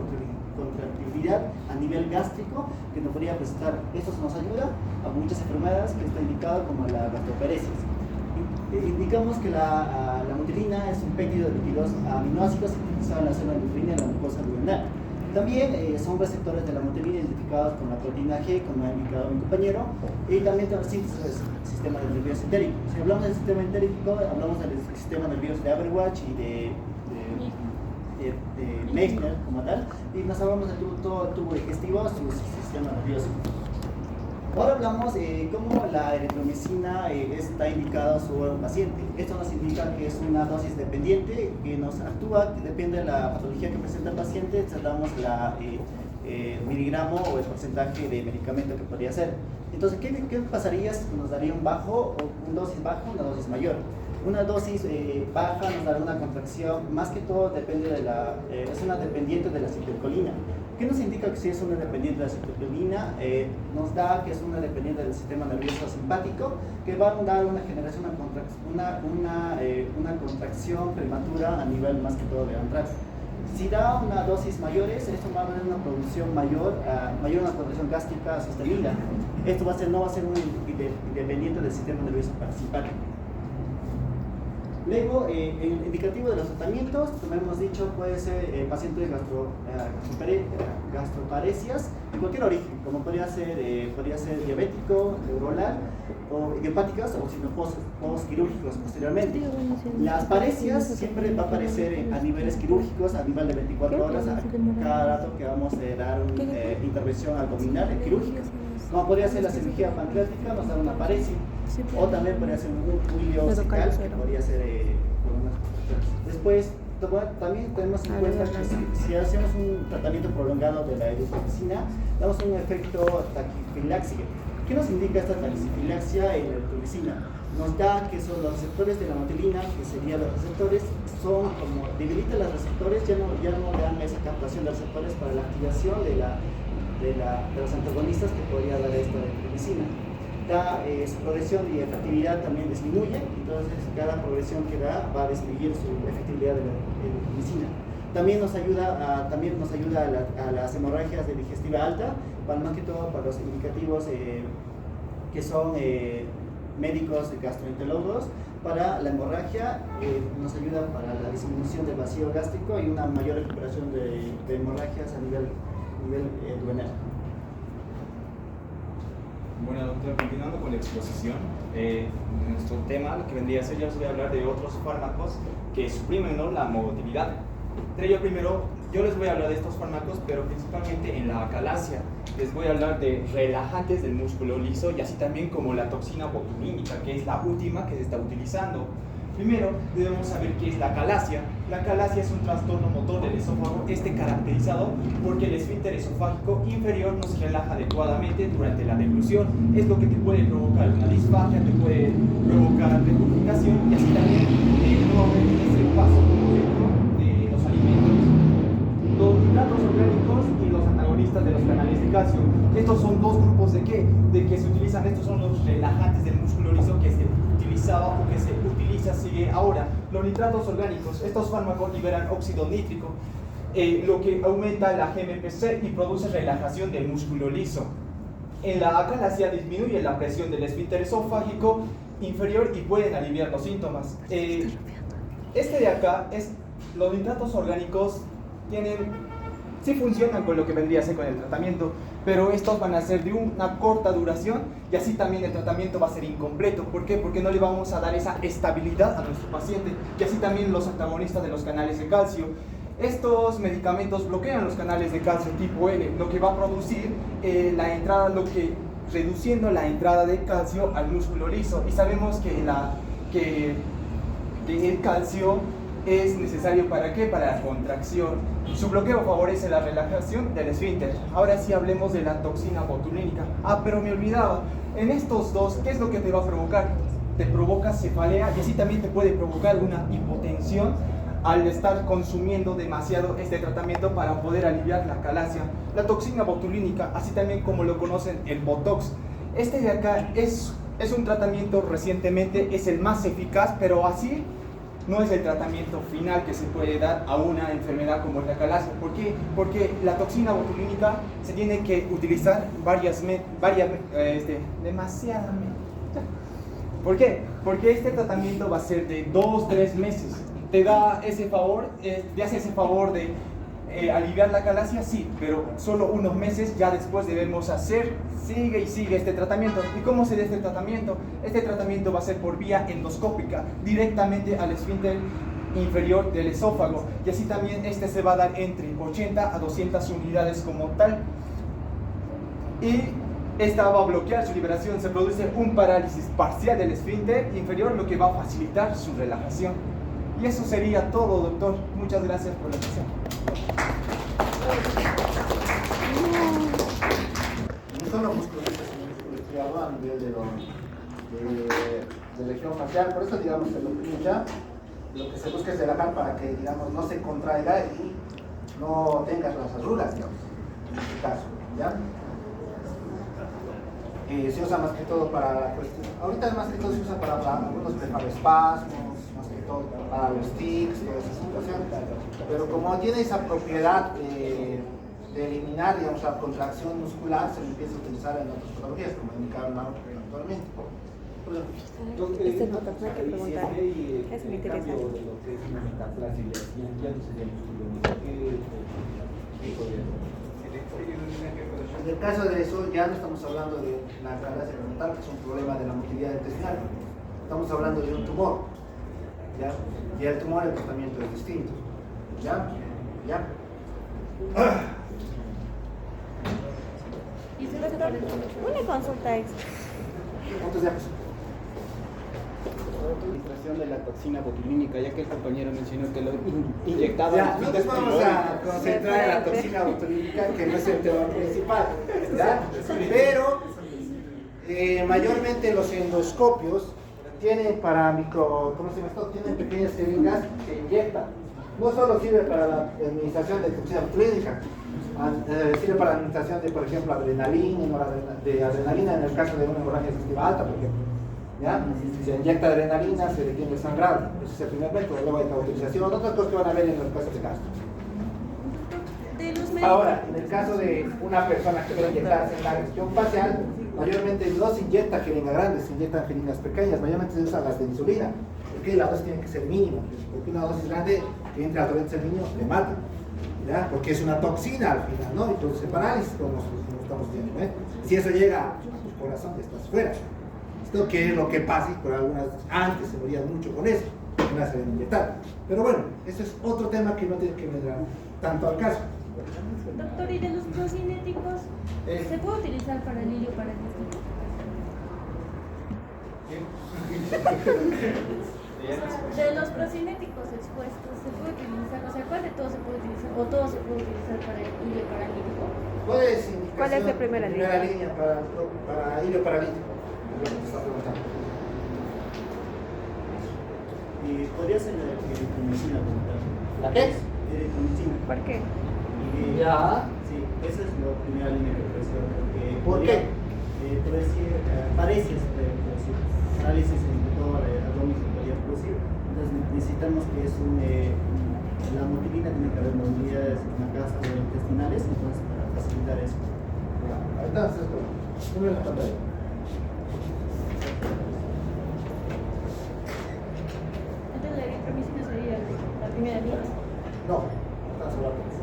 contractibilidad a nivel gástrico que nos podría presentar. Esto nos ayuda a muchas enfermedades que está indicado como la gastroparesis. Indicamos que la motilina es un péptido de 22 aminoácidos sintetizados en la célula neutrina en la mucosa duodenal. También son receptores de la motilina identificados con la proteína G, como ha indicado mi compañero, y también la síntesis del sistema nervioso entérico. Si hablamos del sistema entérico, hablamos del sistema nervioso de Haber-Wach y de Meissner como tal, y nos hablamos de todo el tubo digestivo, su sistema nervioso. Ahora hablamos de cómo la eritromicina está indicada sobre el paciente. Esto nos indica que es una dosis dependiente que nos actúa, que depende de la patología que presenta el paciente, tratamos el miligramo o el porcentaje de medicamento que podría ser. Entonces, ¿qué pasaría si nos daría un bajo, o una dosis baja, una dosis mayor? Una dosis baja nos dará una contracción, más que todo depende es una dependiente de la acetilcolina. ¿Qué nos indica que si es una dependiente de la acetilcolina? Nos da que es una dependiente del sistema nervioso simpático, que va a dar una generación, una contracción prematura a nivel más que todo de antrax. Si da una dosis mayores, esto va a dar una producción mayor, una contracción gástrica sostenida. Esto no va a ser un independiente del sistema nervioso parasimpático. Luego, el indicativo de los tratamientos, como hemos dicho, puede ser pacientes de gastroparesias de cualquier origen, como podría ser diabético, neuronal, o idiopáticas o sino postquirúrgicos posteriormente. Las paresias siempre va a aparecer a niveles quirúrgicos, a nivel de 24 horas, a cada rato que vamos a dar una intervención abdominal quirúrgica. Como podría ser la cirugía pancreática, nos da una paresia. O también podría ser un hilio secal, que podría ser por unas contracciones. Después, también tenemos en cuenta que si hacemos un tratamiento prolongado de la eritromicina, damos un efecto taquifilaxia. ¿Qué nos indica esta taquifilaxia en la eritromicina? Nos da que son los receptores de la motilina, que serían los receptores, son como debilitan los receptores, ya no dan esa captación de receptores para la activación de los antagonistas que podría dar esta eritromicina. Su progresión y efectividad también disminuye, entonces cada progresión que da va a disminuir su efectividad de la eritromicina. También nos ayuda a las hemorragias de digestiva alta, más que todo para los indicativos que son médicos gastroenterólogos. Para la hemorragia nos ayuda para la disminución del vacío gástrico y una mayor recuperación de hemorragias a nivel duodenal. Bueno, doctor, continuando con la exposición, nuestro tema, lo que vendría a ser, yo les voy a hablar de otros fármacos que suprimen, ¿no?, la motilidad. Entre ellos, primero, yo les voy a hablar de estos fármacos, pero principalmente en la acalasia. Les voy a hablar de relajantes del músculo liso y así también como la toxina botulínica, que es la última que se está utilizando. Primero, debemos saber qué es la acalasia. La acalasia es un trastorno motor del esófago, caracterizado porque el esfínter esofágico inferior no se relaja adecuadamente durante la deglución. Es lo que te puede provocar una disfagia, te puede provocar regurgitación y así también no haber ese paso correcto de los alimentos. calcio. Estos son dos grupos de qué? De que se utilizan, estos son los relajantes del músculo liso que se utilizaba o que se utiliza, sigue ahora. Los nitratos orgánicos, estos fármacos liberan óxido nítrico, lo que aumenta la GMPC y produce relajación del músculo liso. En la acalasia disminuye la presión del esfínter esofágico inferior y pueden aliviar los síntomas. Este de acá es, los nitratos orgánicos sí funcionan con lo que vendría a ser con el tratamiento, pero estos van a ser de una corta duración y así también el tratamiento va a ser incompleto. ¿Por qué? Porque no le vamos a dar esa estabilidad a nuestro paciente, y así también los antagonistas de los canales de calcio. Estos medicamentos bloquean los canales de calcio tipo N, lo que va a producir reduciendo la entrada de calcio al músculo liso. Y sabemos que el calcio es necesario ¿para qué? Para la contracción. Su bloqueo favorece la relajación del esfínter. Ahora sí hablemos de la toxina botulínica. Pero me olvidaba, en estos dos, ¿qué es lo que te va a provocar? Te provoca cefalea y así también te puede provocar una hipotensión al estar consumiendo demasiado este tratamiento para poder aliviar la acalasia. La toxina botulínica, así también como lo conocen el Botox. Este de acá es un tratamiento recientemente, es el más eficaz, pero así no es el tratamiento final que se puede dar a una enfermedad como la acalasia. ¿Por qué? Porque la toxina botulínica se tiene que utilizar demasiadamente. ¿Por qué? Porque este tratamiento va a ser de 2-3 meses. ¿Te da ese favor? ¿Te hace ese favor de aliviar la acalasia? Sí, pero solo unos meses. Ya después debemos sigue y sigue este tratamiento. ¿Y cómo se da este tratamiento? Este tratamiento va a ser por vía endoscópica, directamente al esfínter inferior del esófago, y así también este se va a dar entre 80 a 200 unidades como tal, y esta va a bloquear su liberación. Se produce un parálisis parcial del esfínter inferior, lo que va a facilitar su relajación. Y eso sería todo, doctor. Muchas gracias por la atención. No solo musculitis, sino musculitis a nivel de región facial. Por eso, digamos, en lo pincha, lo que se busca es relajar para que, digamos, no se contraiga y no tengas las arrugas, digamos, en este caso, ¿ya? Se usa más que todo para la cuestión, ahorita más que todo se usa para algunos espasmos, más que todo para los tics, toda esa situación, pero como tiene esa propiedad de eliminar, digamos, la contracción muscular, se empieza a utilizar en otras patologías, como indicaron actualmente. Este es otro, no hay que preguntar. Es muy interesante. En el caso de eso, ya no estamos hablando de la acalasia frontal, que es un problema de la motilidad intestinal. Estamos hablando de un tumor, ¿ya? Y el tumor, el tratamiento es distinto, ¿ya? ¿Ya? Y su doctor, una consulta extra. ¿Cuántos días? Administración de la toxina botulínica, ya que el compañero mencionó que lo inyectaba. Ya, nosotros vamos a concentrar en la toxina botulínica, que no es el tema principal, ¿ya? Pero mayormente los endoscopios tienen para ¿cómo se llama esto? Tienen pequeñas jeringas que inyectan. No solo sirve para la administración de toxina botulínica, sirve para la administración de, por ejemplo, adrenalina en el caso de una hemorragia digestiva alta, por ejemplo. ¿Ya? Se inyecta adrenalina, se detiene el sangrado. Ese es el primer método. Luego hay cauterización, otras cosas que van a ver en los casos de gasto. Ahora, en el caso de una persona que quiere inyectarse en la región facial, mayormente no se inyecta jeringas grandes, se inyectan jeringas pequeñas, mayormente se usan las de insulina, porque la dosis tiene que ser mínima, porque una dosis grande que entre al torrente sanguíneo le mata, ¿ya? Porque es una toxina al final, ¿no? Y produce parálisis, como estamos viendo, ¿eh? Si eso llega a tu corazón, ya estás fuera. Esto que es lo que pasa, y por algunas antes se morían mucho con eso, no las deben inyectar. Pero bueno, eso es otro tema que no tiene que ver tanto al caso. Doctor, ¿y de los procinéticos se puede utilizar para el hilo para el De los procinéticos expuestos, ¿se puede utilizar? O sea, ¿cuál de todos se puede utilizar? ¿O todo se puede utilizar para el hilo paralítico? ¿Cuál es la primera línea? Línea para hilo paralítico. Y podría ser la eritronicina como tal. ¿La qué? Eritronicina. ¿Por qué? Ya. Sí, esa es la primera línea de presión. ¿Por qué? Por decir, apariencias, análisis en todo abdomen se podría producir. Entonces necesitamos que es la motilina tiene que haber movilidades en la casa de intestinales, entonces para facilitar eso. Ahí está, sube la pantalla. Entonces la electromicina sería la primera línea. No, está sobre la pantalla.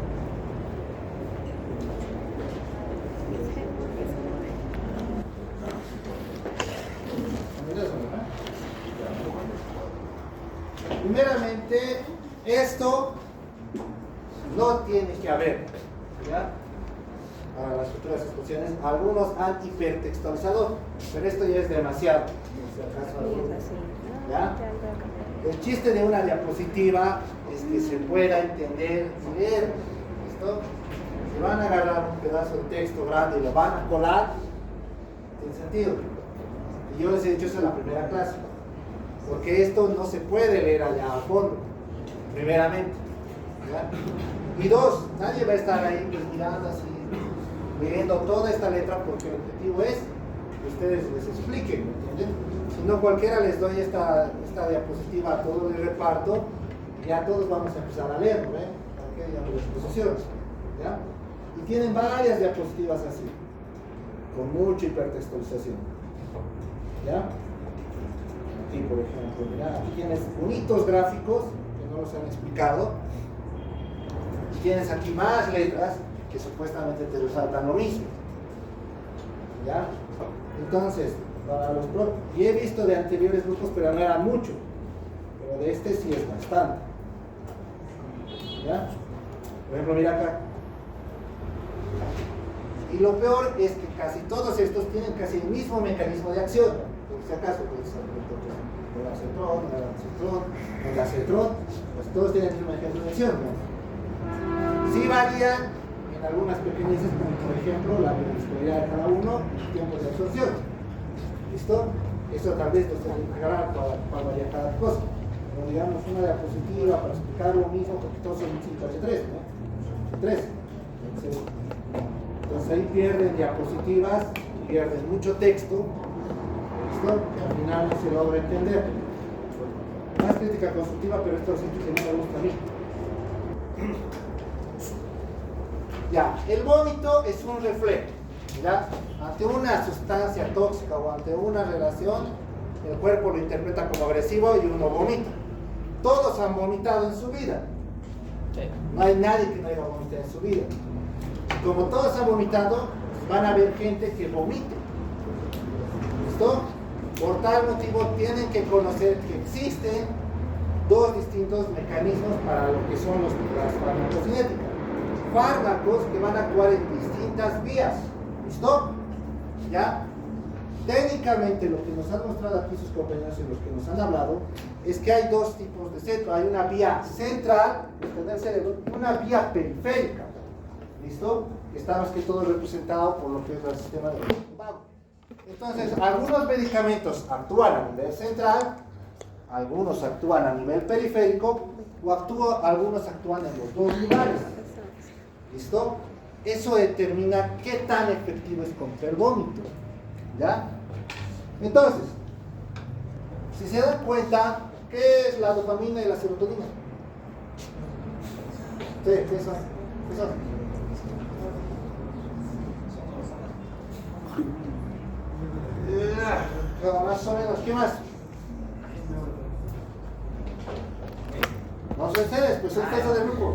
Primeramente, esto no tiene que haber, ¿ya? Para las futuras exposiciones, algunos han hipertextualizado, pero esto ya es demasiado. Si acaso alguno, ¿ya? El chiste de una diapositiva es que se pueda entender y leer. ¿Listo? Si van a agarrar un pedazo de texto grande y lo van a colar, tiene sentido. Y yo les he dicho eso en la primera clase. Porque esto no se puede leer allá a fondo, primeramente. ¿Ya? Y dos, nadie va a estar ahí pues, mirando así, leyendo toda esta letra, porque el objetivo es que ustedes les expliquen, ¿me entienden? Si no, cualquiera les doy esta diapositiva a todo el reparto, y ya todos vamos a empezar a leer, ¿no? Aquí hay la exposición, ¿ya? Y tienen varias diapositivas así, con mucha hipertextualización, ¿ya? Aquí, por ejemplo, mira, aquí tienes bonitos gráficos que no los han explicado. Y tienes aquí más letras que supuestamente te resaltan lo mismo. ¿Ya? Entonces, para los y he visto de anteriores grupos, pero no era mucho. Pero de este sí es bastante. ¿Ya? Por ejemplo, mira acá. Y lo peor es que casi todos estos tienen casi el mismo mecanismo de acción. Por si acaso, pues, el acetrón, el acetrón, pues todos tienen el mismo mecanismo de acción, ¿no? Sí varían en algunas pequeñeces, como por ejemplo la disponibilidad de cada uno y el tiempo de absorción. ¿Listo? Eso tal vez nos tiene que agarrar para variar cada cosa. Pero digamos una diapositiva para explicar lo mismo, porque todos son 5H3, ¿no? 3. Entonces ahí pierden diapositivas, pierden mucho texto. ¿Listo? Que al final no se logra entender. Más crítica constructiva, pero esto sí que no me gusta a mí. Ya, el vómito es un reflejo. ¿Ya? Ante una sustancia tóxica o ante una relación, el cuerpo lo interpreta como agresivo y uno vomita. Todos han vomitado en su vida. No hay nadie que no haya vomitado en su vida. Y como todos han vomitado, van a haber gente que vomite. ¿Listo? Por tal motivo tienen que conocer que existen dos distintos mecanismos para lo que son las farmacocinéticas. Fármacos que van a actuar en distintas vías. ¿Listo? ¿Ya? Técnicamente lo que nos han mostrado aquí sus compañeros y los que nos han hablado es que hay dos tipos de centro. Hay una vía central del cerebro y una vía periférica. ¿Listo? Que está más que todo representado por lo que es el sistema de vago. Entonces, algunos medicamentos actúan a nivel central, algunos actúan a nivel periférico o algunos actúan en los dos lugares. ¿Listo? Eso determina qué tan efectivo es contra el vómito. ¿Ya? Entonces, si se dan cuenta, ¿qué es la dopamina y la serotonina? Sí, ¿qué son? ¿Qué son? Más o menos, ¿qué más? No sé ustedes, pues son cosas del grupo.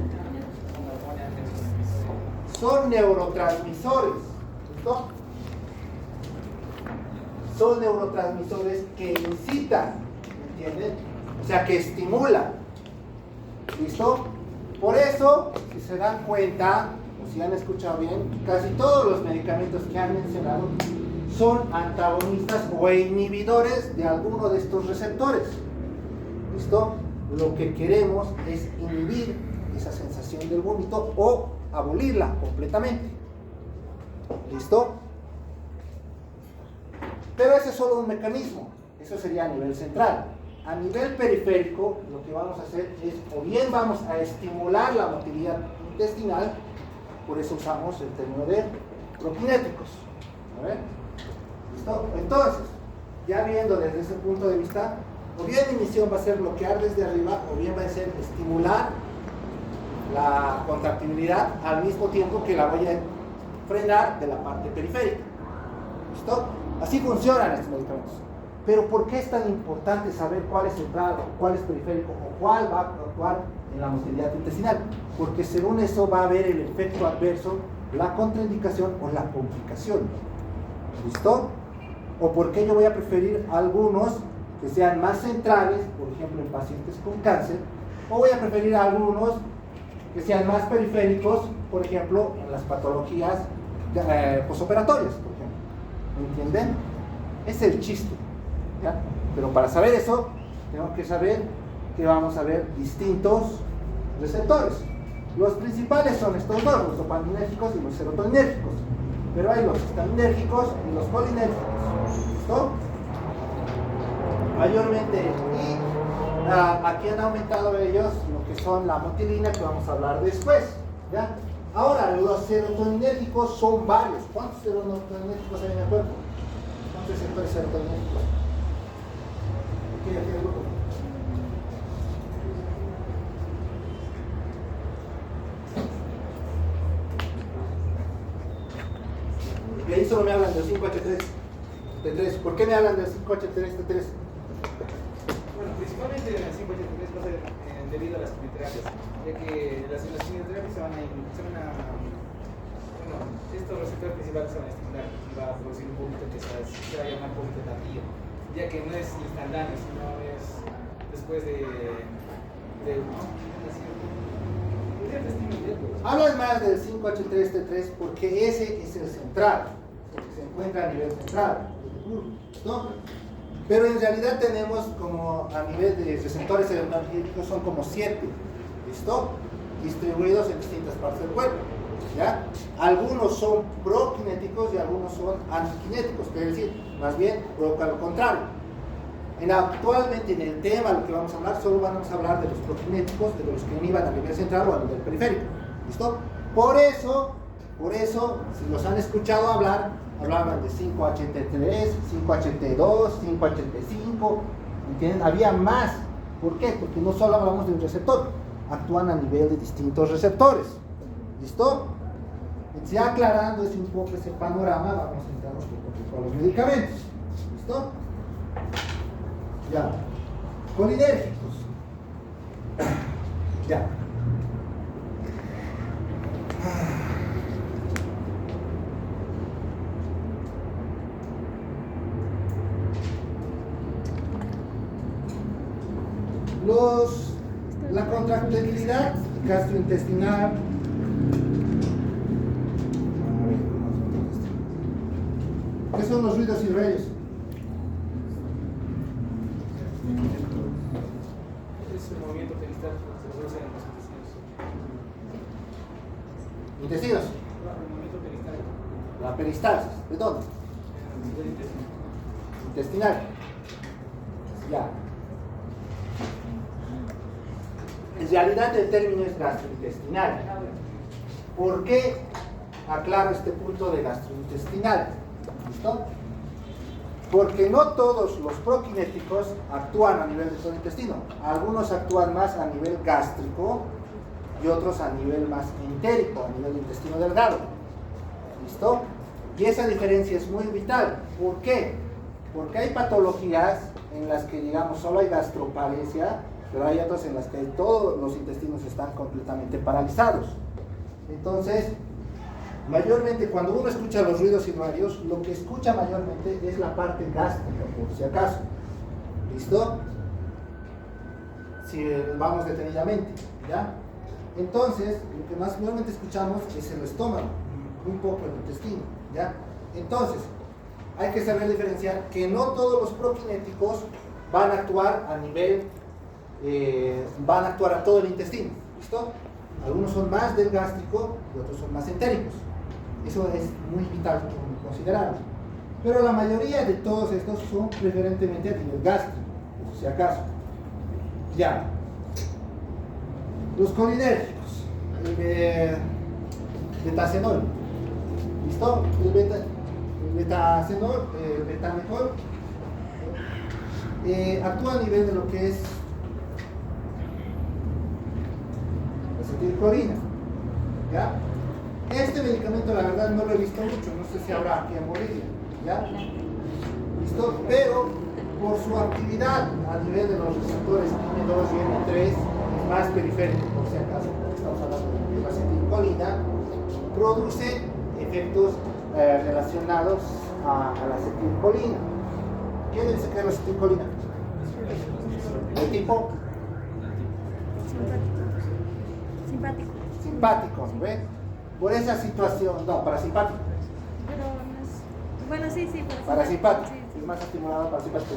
Son neurotransmisores. ¿Listo? Son neurotransmisores que incitan, ¿entienden? O sea, que estimulan. ¿Listo? Por eso, si se dan cuenta, o si han escuchado bien, casi todos los medicamentos que han mencionado son antagonistas o inhibidores de alguno de estos receptores. ¿Listo? Lo que queremos es inhibir esa sensación del vómito o abolirla completamente. ¿Listo? Pero ese es solo un mecanismo. Eso sería a nivel central. A nivel periférico, lo que vamos a hacer es, o bien vamos a estimular la motilidad intestinal, por eso usamos el término de prokinéticos. A ver, ¿listo? Entonces, ya viendo desde ese punto de vista, o bien mi misión va a ser bloquear desde arriba, o bien va a ser estimular la contractibilidad al mismo tiempo que la voy a frenar de la parte periférica. ¿Listo? Así funcionan estos medicamentos. Pero ¿por qué es tan importante saber cuál es central, cuál es periférico o cuál va a actuar en la motilidad intestinal? Porque según eso va a haber el efecto adverso, la contraindicación o la complicación. ¿Listo? O por qué yo voy a preferir algunos que sean más centrales, por ejemplo en pacientes con cáncer, o voy a preferir algunos que sean más periféricos, por ejemplo en las patologías posoperatorias, por ejemplo. ¿Me entienden? Es el chiste, ¿ya? Pero para saber eso, tengo que saber que vamos a ver distintos receptores. Los principales son estos dos, los dopaminérgicos y los serotoninérgicos. Pero hay los histaminérgicos y los colinérgicos. ¿Listo? Mayormente. Y aquí han aumentado ellos lo que son la motilina, que vamos a hablar después. ¿Ya? Ahora, los serotoninérgicos son varios. ¿Cuántos serotoninérgicos hay en el cuerpo? ¿Cuántos receptores serotoninérgicos? Aquí el grupo. Y ahí solo me hablan del 5H3T3. ¿Por qué me hablan del 5H3T3? Bueno, principalmente el 5H3 va a ser debido a las quimioterapias, ya que las quimioterapias bueno, estos receptores principales se van a estimular y va a producir un vómito que se va a llamar vómito tardío, ya que no es instantáneo, sino es después de Hablan más del 5H3T3 porque ese es el central, porque se encuentra a nivel central, ¿no? Pero en realidad tenemos como a nivel de receptores serotonínicos son como 7, ¿listo? Distribuidos en distintas partes del cuerpo, ¿ya? Algunos son prokinéticos y algunos son antikinéticos, es decir, más bien provoca lo contrario. Actualmente en el tema, lo que vamos a hablar, solo vamos a hablar de los prokinéticos, de los que inhiban a nivel central o a nivel periférico, ¿listo? Por eso, si los han escuchado hablar, hablaban de 5HT3, 5HT2, 5HT5, ¿entienden? Había más. ¿Por qué? Porque no solo hablamos de un receptor, actúan a nivel de distintos receptores. ¿Listo? Entonces, ya aclarando un poco ese panorama, vamos a entrar un poco con los medicamentos. ¿Listo? Ya. Colinérgicos. Ya. La contractilidad gastrointestinal. ¿Qué son los ruidos y reyes? Es el movimiento peristático que se produce en los intestinos. ¿Intestinos? El movimiento peristático. La peristalsis. ¿De dónde? Del intestino. Intestinal. Ya. En realidad el término es gastrointestinal. ¿Por qué aclaro este punto de gastrointestinal? ¿Listo? Porque no todos los prokinéticos actúan a nivel de todo el intestino. Algunos actúan más a nivel gástrico y otros a nivel más entérico, a nivel de intestino delgado. ¿Listo? Y esa diferencia es muy vital. ¿Por qué? Porque hay patologías en las que, digamos, solo hay gastroparesia, pero hay otras en las que todos los intestinos están completamente paralizados. Entonces, mayormente cuando uno escucha los ruidos y radios, lo que escucha mayormente es la parte gástrica, por si acaso. ¿Listo? Si vamos detenidamente, ¿ya? Entonces, lo que más mayormente escuchamos es el estómago, un poco el intestino, ¿ya? Entonces, hay que saber diferenciar que no todos los prokinéticos van a actuar a nivel van a actuar a todo el intestino, ¿listo? Algunos son más del gástrico y otros son más entéricos. Eso es muy vital considerarlo. Pero la mayoría de todos estos son preferentemente a nivel gástrico, por si acaso. Ya. Los colinérgicos. betacenol. ¿Listo? El betacenol, el betamejol, actúa a nivel de lo que es acetilcolina. ¿Ya? Este medicamento la verdad no lo he visto mucho, no sé si habrá aquí en Bolivia. ¿Ya? ¿Listo? Pero por su actividad a nivel de los receptores M2 y M3 es más periférico, por si acaso, porque estamos hablando de la acetilcolina, produce efectos relacionados a la acetilcolina. ¿Quién le dice que es la acetilcolina? ¿De tipo? Simpático. Simpático, ¿ves? Por esa situación, no, parasimpático. Pero no es... Bueno, sí, Parasimpático, sí. es más estimulado parasimpático.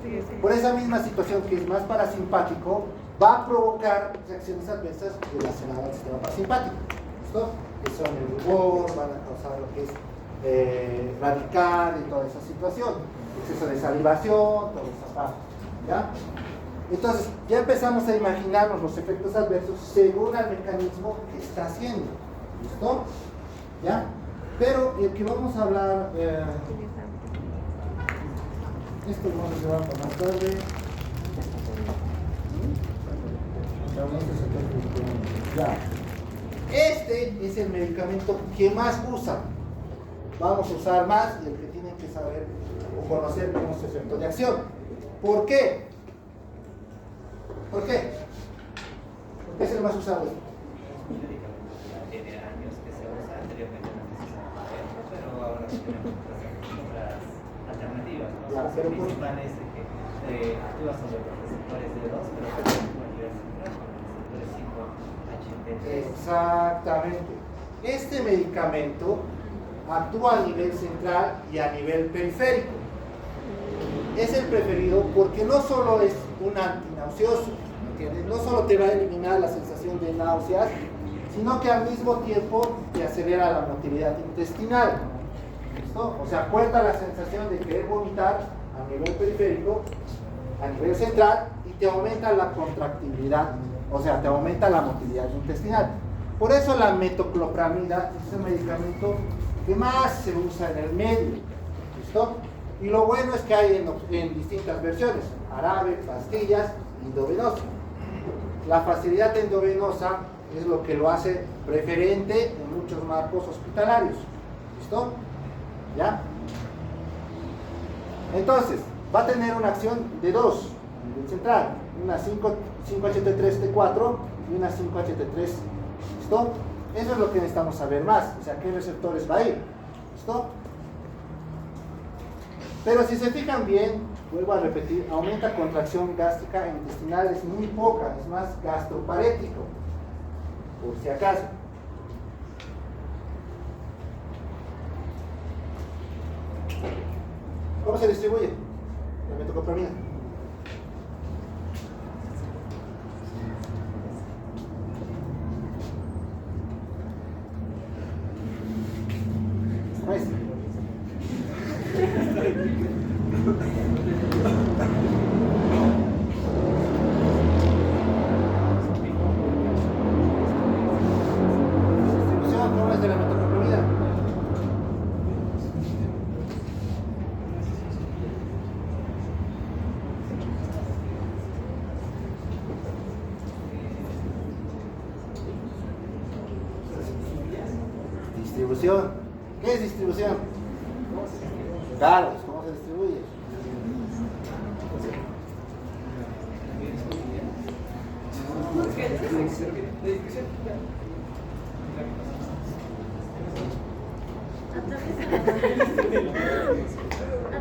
Sí. Por esa misma situación que es más parasimpático, va a provocar reacciones adversas relacionadas al sistema parasimpático. ¿Listo? Que son el rubor, van a causar lo que es radical y toda esa situación, exceso de salivación, toda esa parte. ¿Ya? Entonces, ya empezamos a imaginarnos los efectos adversos según el mecanismo que está haciendo. ¿Listo? ¿Ya? Pero el que vamos a hablar, esto lo vamos a llevar para más tarde. Ya. Este es el medicamento que más usan. Vamos a usar más y el que tienen que saber o conocer cómo es su efecto de acción. ¿Por qué? ¿Por qué? Porque es el más usado. Tiene años que se usa, anteriormente no se usaba para esto, pero ahora tenemos otras alternativas, ¿no? Claro, El principal es que actúa sobre los receptores D2, pero también a nivel central, con los receptores 5-HT3. Exactamente. Este medicamento actúa a nivel central y a nivel periférico. Es el preferido porque no solo es un antinauseoso, ¿entiendes? No solo te va a eliminar la sensación de náuseas, sino que al mismo tiempo te acelera la motilidad intestinal. ¿Listo? O sea, corta la sensación de querer vomitar a nivel periférico, a nivel central, y te aumenta la contractibilidad, o sea, te aumenta la motilidad intestinal. Por eso la metoclopramida es el medicamento que más se usa en el medio. ¿Listo? Y lo bueno es que hay en distintas versiones: árabe, pastillas, endovenosa. La facilidad endovenosa es lo que lo hace preferente en muchos marcos hospitalarios. ¿Listo? ¿Ya? Entonces, va a tener una acción de dos a nivel central: una 5-HT3T4 y una 5-HT3. ¿Listo? Eso es lo que necesitamos saber más, o sea, qué receptores va a ir. ¿Listo? Pero si se fijan bien, vuelvo a repetir, aumenta contracción gástrica e intestinal, es muy poca, es más gastroparético, por si acaso. ¿Cómo se distribuye la metoclopramida? ¿Ves? Distribución, ¿cómo es de la metoclopramida? Distribución. ¿Qué es distribución? Claro, ¿cómo se distribuye?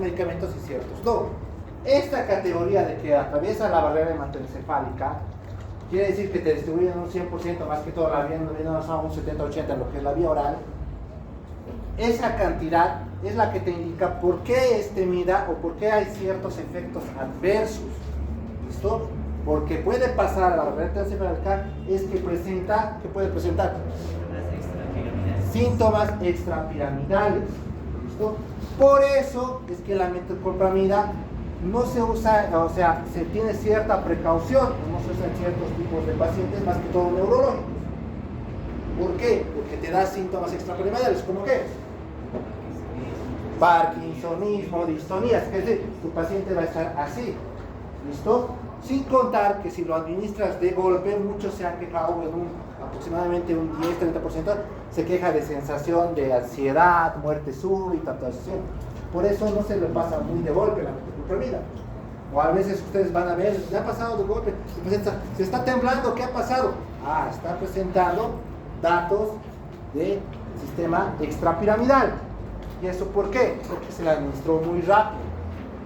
Medicamentos inciertos. No. Esta categoría de que atraviesa la barrera hematoencefálica quiere decir que te distribuyen un 100%, más que todo la vía endovenosa, un 70-80 en lo que es la vía oral. Esa cantidad es la que te indica por qué es temida o por qué hay ciertos efectos adversos. ¿Listo? Porque puede pasar a la barrera encefálica es que presenta, ¿qué puede presentar? Síntomas extrapiramidales. ¿Listo? Por eso es que la metoclopramida no se usa, o sea, se tiene cierta precaución, no se usa en ciertos tipos de pacientes, más que todo neurológicos. ¿Por qué? Porque te da síntomas extrapiramidales, ¿cómo qué? Parkinsonismo, distonías, es decir, tu paciente va a estar así, ¿listo? Sin contar que si lo administras de golpe, muchos se han quejado, aproximadamente un 10-30% se queja de sensación de ansiedad, muerte súbita, todo eso. Por eso no se le pasa muy de golpe la metoclopramida. O a veces ustedes van a ver, ya ha pasado de golpe, se está temblando, ¿qué ha pasado? Ah, está presentando datos del sistema extrapiramidal. ¿Y eso por qué? Porque se le administró muy rápido.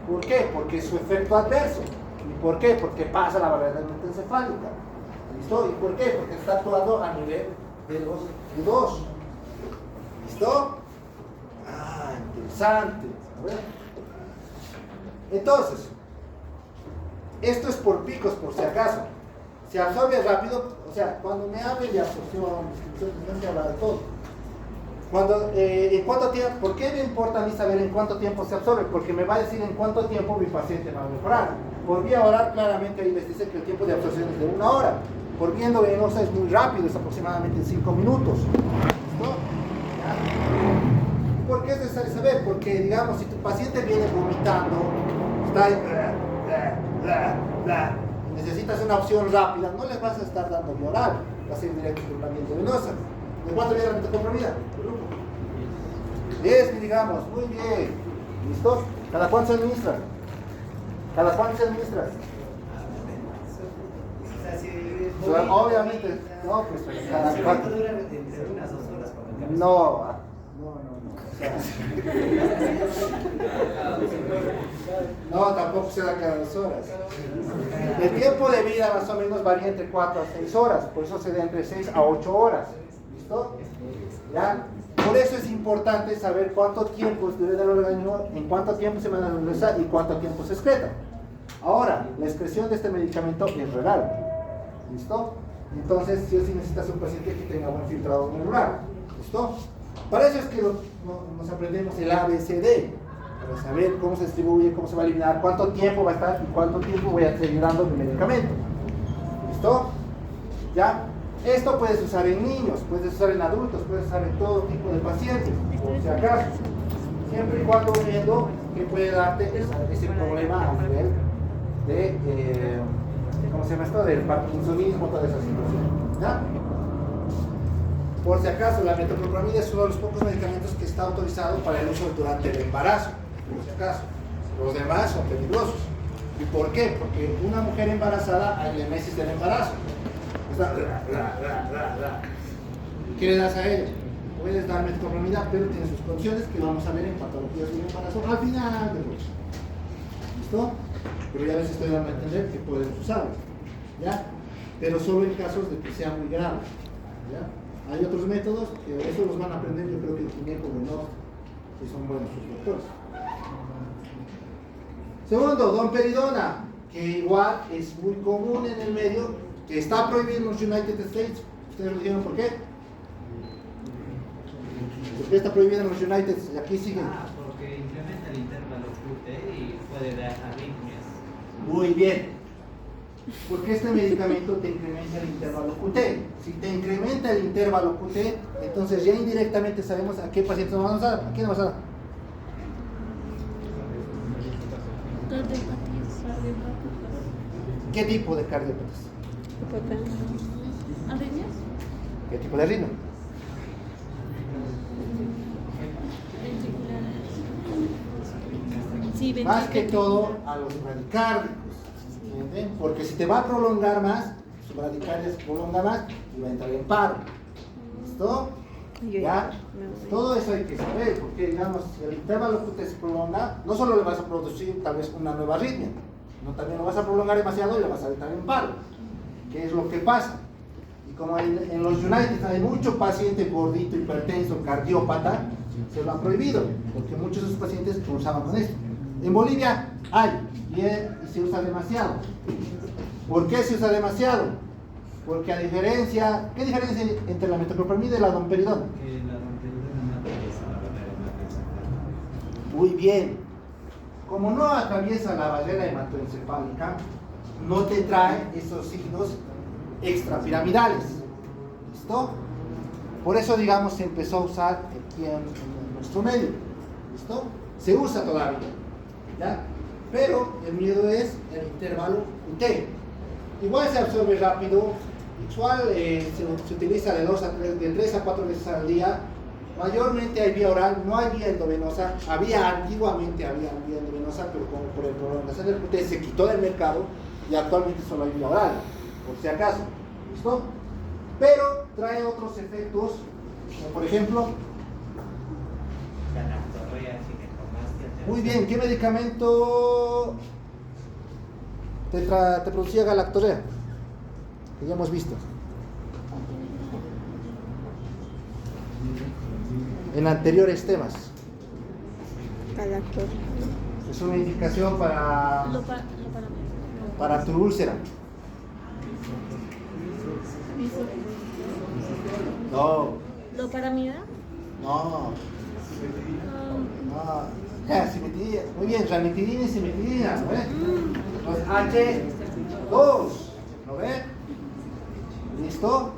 ¿Por qué? Porque es su efecto adverso. ¿Y por qué? Porque pasa la barrera encefálica. ¿Listo? ¿Y por qué? Porque está actuando a nivel de los dedos. ¿Listo? Ah, interesante. A ver. Entonces, esto es por picos, por si acaso. Se absorbe rápido, o sea, cuando me hablen de absorción, no se habla de todo. ¿En cuánto tiempo? ¿Por qué me importa a mí saber en cuánto tiempo se absorbe? Porque me va a decir en cuánto tiempo mi paciente va a mejorar. Por vía oral, claramente ahí les dice que el tiempo de absorción es de 1 hora. Por vía endovenosa es muy rápido, es aproximadamente 5 minutos. ¿Listo? ¿Por qué es necesario saber? Porque, digamos, si tu paciente viene vomitando, está ahí, necesitas una opción rápida, no le vas a estar dando vía oral, va a ser directo con la vía endovenosa. ¿De cuánto viene la metoclopramida? 10 miligramos, muy bien. ¿Listo? ¿Cada cuánto se administra? ¿Cada cuánto se administra? Obviamente, no, pues cada cuánto. No. No, tampoco se da cada 2 horas. El tiempo de vida más o menos varía entre 4 a 6 horas, por eso se da entre 6 a 8 horas. ¿Listo? ¿Ya? Por eso es importante saber cuánto tiempo debe dar el organismo, en cuánto tiempo se va a regresar y cuánto tiempo se excreta. Ahora, la excreción de este medicamento es renal. ¿Listo? Entonces, sí o sí necesitas un paciente que tenga buen filtrado glomerular. ¿Listo? Para eso es que nos aprendemos el ABCD, para saber cómo se distribuye, cómo se va a eliminar, cuánto tiempo va a estar y cuánto tiempo voy a seguir dando mi medicamento. ¿Listo? ¿Ya? Esto puedes usar en niños, puedes usar en adultos, puedes usar en todo tipo de pacientes, por si acaso. Siempre y cuando viendo que puede darte ese problema a nivel de, ¿cómo se llama esto? Del parkinsonismo, toda esa situación. ¿Ya? Por si acaso, la metoclopramida es uno de los pocos medicamentos que está autorizado para el uso durante el embarazo, por si acaso. Los demás son peligrosos. ¿Y por qué? Porque una mujer embarazada hay meses del embarazo. ¿Qué le das a ella? Puedes dar metoclopramida, pero tiene sus condiciones que vamos a ver en patologías del embarazo al final del curso. ¿Listo? Pero ya les estoy dando a entender que pueden usarlo. ¿Ya? Pero solo en casos de que sea muy grave. ¿Ya? Hay otros métodos que eso los van a aprender, yo creo que el gineco o no, que son buenos sus doctores. Segundo, domperidona, que igual es muy común en el medio, que está prohibido en los United States. ¿Ustedes lo dijeron por qué? ¿Por qué está prohibido en los United States? Aquí siguen. Porque incrementa el intervalo QT y puede dar arritmias. Muy bien. Porque este medicamento te incrementa el intervalo QT. Si te incrementa el intervalo QT, entonces ya indirectamente sabemos a qué pacientes nos vamos a dar. ¿A quién nos vamos a dar? ¿Qué tipo de cardiopatías? ¿Arritmias? ¿Qué tipo de arritmia? Sí, más que todo a los bradicárdicos. ¿Entienden? Porque si te va a prolongar más, su bradicardia se prolonga más y va a entrar en paro. ¿Listo? ¿Ya? Todo eso hay que saber, porque digamos, si el intervalo QT se prolonga, no solo le vas a producir tal vez una nueva arritmia, sino también lo vas a prolongar demasiado y le vas a entrar en paro. ¿Qué es lo que pasa? Y como en los United hay mucho paciente gordito, hipertenso, cardiópata, se lo han prohibido, porque muchos de esos pacientes cursaban con esto. En Bolivia hay, y se usa demasiado. ¿Por qué se usa demasiado? Porque a diferencia, ¿qué diferencia hay entre la metoclopramida y la domperidona? Que la domperidona no atraviesa la barrera hematoencefálica. Muy bien. Como no atraviesa la barrera hematoencefálica, no te trae esos signos extrapiramidales. ¿Listo? Por eso, digamos, se empezó a usar aquí en nuestro medio. ¿Listo? Se usa todavía. ¿Ya? Pero el miedo es el intervalo UT. Igual se absorbe rápido. Igual se utiliza de 3 a 4 veces al día. Mayormente hay vía oral, no hay vía endovenosa. Antiguamente había vía endovenosa, pero como por el prolongación del QT se quitó del mercado y actualmente solo hay vía oral, por si acaso. ¿Listo? Pero trae otros efectos, como por ejemplo, muy bien, ¿qué medicamento te producía galactorea? Que ya hemos visto en anteriores temas. Galactor. Es una indicación para tu úlcera. No. ¿Loparamida? No. Simetidina. Muy bien, ranitidina y simetidina, ¿no ves? Los H2, ¿no ves? ¿Listo?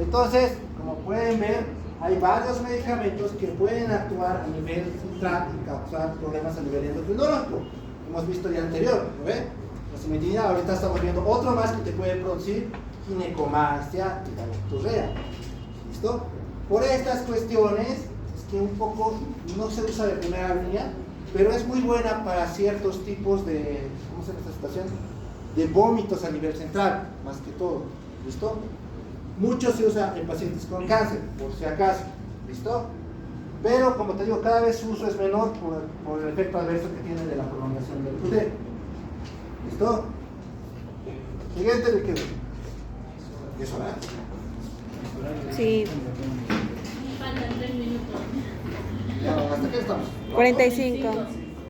Entonces, como pueden ver, hay varios medicamentos que pueden actuar a nivel central y causar problemas a nivel endocrinológico. Hemos visto ya anterior, ¿no ves? La simetidina, ahorita estamos viendo otro más que te puede producir ginecomastia y galactorrea. ¿Listo? Por estas cuestiones, es que un poco no se usa de primera línea, pero es muy buena para ciertos tipos de, ¿cómo se llama esta situación? De vómitos a nivel central, más que todo. ¿Listo? Mucho se usa en pacientes con cáncer, por si acaso. ¿Listo? Pero, como te digo, cada vez su uso es menor por el efecto adverso que tiene de la prolongación del QT. ¿Listo? Siguiente de qué. ¿Es hora? Sí. Faltan 3 minutos. Ya, ¿hasta qué estamos? 45.